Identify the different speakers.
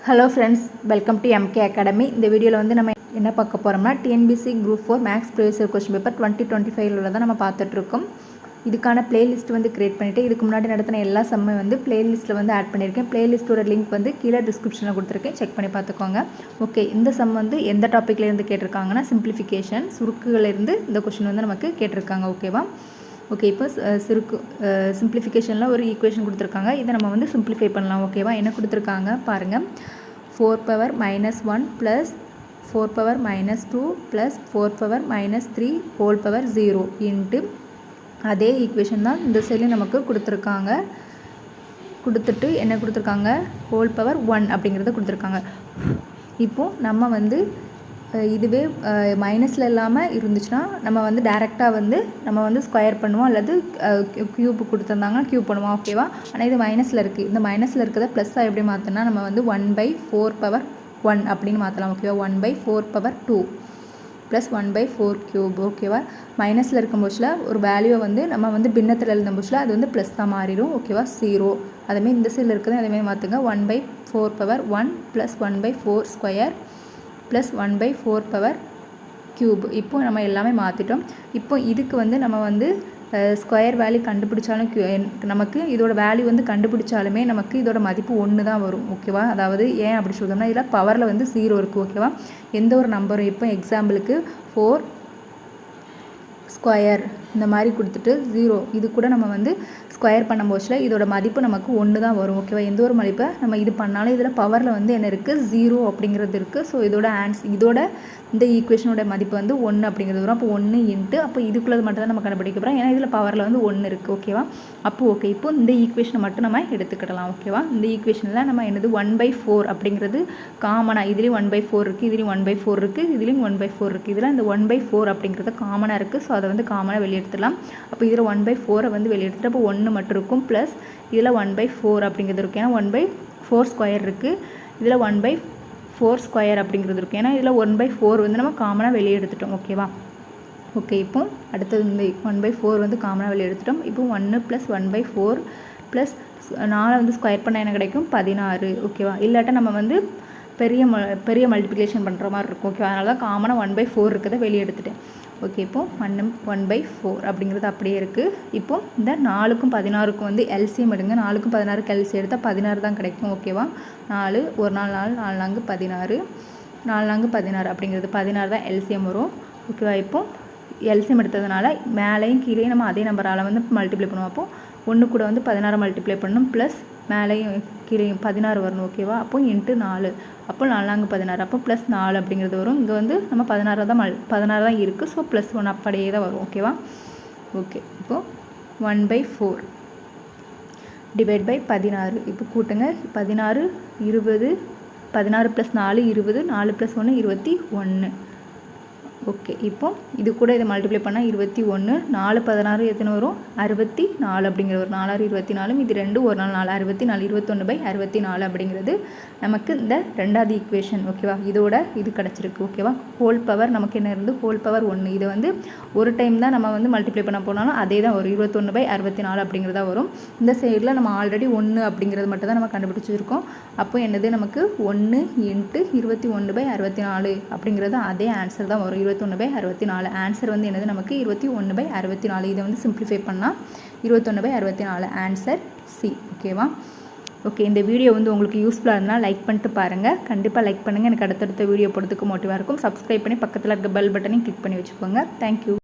Speaker 1: Hello friends, welcome to MK academy. இந்த வீடியோவில் வந்து நம்ம என்ன பார்க்க போகிறோம்னா TNPSC group 4 maths previous year question paper 2025 தான் நம்ம பார்த்துட்ருக்கோம். இதுக்கான பிளேலிஸ்ட் வந்து கிரியேட் பண்ணிவிட்டு இதுக்கு முன்னாடி நடத்தின எல்லா சம்மையும் வந்து பிளேலிஸ்ட்டில் வந்து ஆட் பண்ணியிருக்கேன். பிளேலிஸ்ட்டோட லிங்க் வந்து கீழே டிஸ்கிரிப்ஷனில் கொடுத்துருக்கேன், செக் பண்ணி பார்த்துக்கோங்க. ஓகே, இந்த சம் வந்து எந்த டாப்பிக்லேருந்து கேட்டிருக்காங்கன்னா சிம்பிளிஃபிகேஷன், சுருக்குகளிலிருந்து இந்த கொஸ்டின் வந்து நமக்கு கேட்டிருக்காங்க. ஓகேவா? ஓகே, இப்போ சிம்பிளிஃபிகேஷனில் ஒரு ஈக்குவேஷன் கொடுத்துருக்காங்க. இதை நம்ம வந்து சிம்பிளிஃபை பண்ணலாம். ஓகேவா? என்ன கொடுத்துருக்காங்க பாருங்கள். 4 power minus 1 plus 4 power minus 2 plus 4 power minus 3 whole power 0 into அதே ஈக்குவேஷன் தான் இந்த சைடில் நமக்கு கொடுத்துருக்காங்க. கொடுத்துட்டு என்ன கொடுத்துருக்காங்க, ஹோல் பவர் 1 அப்படிங்கிறத கொடுத்துருக்காங்க. இப்போது நம்ம வந்து இதுவே மைனஸில் இல்லாமல் இருந்துச்சுன்னா நம்ம வந்து டேரெக்டாக வந்து நம்ம வந்து ஸ்கொயர் பண்ணுவோம், அல்லது க்யூப் கொடுத்துருந்தாங்கன்னா க்யூப் பண்ணுவோம். ஓகேவா? ஆனால் இது மைனஸில் இருக்குது. இந்த மைனஸில் இருக்கிறத ப்ளஸ்ஸாக எப்படி மாற்றினா நம்ம வந்து 1/4 power 1 அப்படின்னு மாற்றலாம். ஓகேவா? 1/4 power 2 ப்ளஸ் 1/4 க்யூப். ஓகேவா? மைனஸில் இருக்கும் போச்சில் ஒரு வேல்யூவை வந்து நம்ம வந்து பின்னத்தில் எழுதும் போச்சில் அது வந்து ப்ளஸ் தான் மாறிடும். ஓகேவா? 0. அதேமாதிரி இந்த சைடில் இருக்கிறது அதேமாதிரி மாற்றுங்க. 1/4 power 1 plus 1/4 square plus 1/4 power cube. இப்போது நம்ம எல்லாமே மாற்றிட்டோம். இப்போ இதுக்கு வந்து நம்ம வந்து ஸ்கொயர் வேல்யூ கண்டுபிடிச்சாலும் நமக்கு இதோட வேல்யூ வந்து கண்டுபிடிச்சாலுமே நமக்கு இதோட மதிப்பு 1 தான் வரும். ஓகேவா? அதாவது ஏன் அப்படி சொல்கிறோம்னா இதில் பவரில் வந்து 0 இருக்குது. ஓகேவா? எந்த ஒரு நம்பரும் இப்போ எக்ஸாம்பிளுக்கு 4 ஸ்கொயர் இந்த மாதிரி கொடுத்துட்டு 0 இது கூட நம்ம வந்து ஸ்கொயர் பண்ணும் போச்சில் இதோட மதிப்பு நமக்கு 1 தான் வரும். ஓகேவா? எந்த ஒரு மதிப்பை நம்ம இது பண்ணாலும் இதில் பவரில் வந்து என்ன இருக்குது, 0 அப்படிங்கிறது இருக்குது. ஸோ இதோட இதோட இந்த ஈக்குவேஷனோட மதிப்பு வந்து 1 அப்படிங்கிறது வரும். அப்போ 1 இன்ட்டு அப்போ இதுக்குள்ளது மட்டும் தான் நம்ம கண்டுபிடிக்க போகிறோம். ஏன்னா இதில் பவரில் வந்து 1 இருக்குது. ஓகேவா? அப்போது ஓகே, இப்போ இந்த ஈக்குவேஷனை மட்டும் நம்ம எடுத்துக்கிடலாம். ஓகேவா? இந்த ஈக்குவேஷனில் நம்ம என்னது 1/4 அப்படிங்கிறது காமனாக இதுலேயும் 1/4 இருக்குது, இதுலேயும் 1/4 இருக்குது, இதுலேயும் 1/4 இருக்குது. இதில் இந்த 1/4 அப்படிங்கிறது காமனாக இருக்குது. ஸோ அதை வந்து காமனாக வெளியெடுத்துடலாம். அப்போ இதில் 1/4 வந்து வெளியெடுத்துட்டு அப்போ 1 மட்டும் இருக்கும். ப்ளஸ் இதில் 1/4 அப்படிங்கிறது இருக்குது. ஏன்னா 1/4 ஸ்கொயர் இருக்குது. இதில் 1/4 ஸ்கொயர் அப்படிங்கிறது இருக்குது. ஏன்னா இதில் 1/4 வந்து நம்ம காமனாக வெளியே எடுத்துட்டோம். ஓகேவா? ஓகே, இப்போ அடுத்தது இந்த 1/4 வந்து காமனாக வெளியே எடுத்துட்டோம். இப்போ 1 ப்ளஸ் 1/4 ப்ளஸ் 4 வந்து ஸ்கொயர் பண்ணால் என்ன கிடைக்கும், 16. ஓகேவா? இல்லாட்டா நம்ம வந்து பெரிய மல்டிப்ளிகேஷன் பண்ணுற மாதிரி இருக்கும். ஓகேவா? அதனால தான் காமனாக 1/4 இருக்கிறத வெளியே எடுத்துட்டேன். ஓகே, இப்போது 1/4 அப்படிங்கிறது அப்படியே இருக்குது. இப்போது இந்த 4க்கும் 16க்கும் வந்து எல்சிஎம் எடுங்க. 4க்கும் 16க்கு எல்சிஎம் எடுத்தால் 16 தான் கிடைக்கும். ஓகேவா? 4 ஒரு நாள் 4 4 4 16 4 4 16 அப்படிங்கிறது 16 தான் எல்சிஎம் வரும். ஓகேவா? இப்போது எல்சிஎம் எடுத்ததுனால மேலேயும் கீழே நம்ம அதே நம்பரால் வந்து மல்டிப்ளை பண்ணுவோம். அப்போது 1 கூட வந்து 16 மல்டிப்ளை பண்ணணும், ப்ளஸ் மேலேயும் கீழே 16 வரணும். ஓகேவா? அப்போ இன்ட்டு 4 அப்போ 4 4 16 அப்போ ப்ளஸ் 4 அப்படிங்கிறது வரும். இங்கே வந்து நம்ம 16 தான் இருக்குது. ஸோ ப்ளஸ் 1 அப்படியே தான் வரும். ஓகேவா? ஓகே, இப்போது 1/4 டிவைட் பை 16. இப்போ கூட்டுங்க. 16 20 16 ப்ளஸ் 4 20 4 ப்ளஸ் 1 21. ஓகே, இப்போ இது கூட இதை மல்டிப்ளை பண்ணால் 21 4 16 எத்தனை வரும், 64 அப்படிங்கிற ஒரு 4 24 இது 2 ஒரு நாள் 4 64 21/64 அப்படிங்கிறது நமக்கு இந்த ரெண்டாவது ஈக்குவேஷன். ஓகேவா? இதோட இது கிடச்சிருக்கு. ஓகேவா? ஹோல் பவர் நமக்கு என்ன இருந்து ஹோல் பவர் 1. இதை வந்து ஒரு டைம் தான் நம்ம வந்து மல்டிப்ளை பண்ண போனாலும் அதே தான் வரும், 21/64 அப்படிங்கிறதா வரும். இந்த சைடில் நம்ம ஆல்ரெடி 1 அப்படிங்கிறது மட்டும் தான் நம்ம கண்டுபிடிச்சிருக்கோம். அப்போ என்னது நமக்கு 1 இன்ட்டு 21/64 அப்படிங்கிறது அதே ஆன்சர் தான் வரும், 21/64. ஆன்சர் வந்து என்னது நமக்கு 21/64. இதை வந்து சிம்பிளிஃபை பண்ணால் 21/64 ஆன்சர் சி. ஓகேவா? ஓகே, இந்த வீடியோ வந்து உங்களுக்கு யூஸ்ஃபுல்லாக இருந்தால் லைக் பண்ணிட்டு பாருங்கள். கண்டிப்பாக லைக் பண்ணுங்கள். எனக்கு அடுத்தடுத்த வீடியோ போடுறதுக்கு மோட்டிவாக இருக்கும். சப்ஸ்கிரைப் பண்ணி பக்கத்தில் இருக்க பெல் பட்டனையும் கிளிக் பண்ணி வச்சுக்கோங்க. தேங்க்யூ.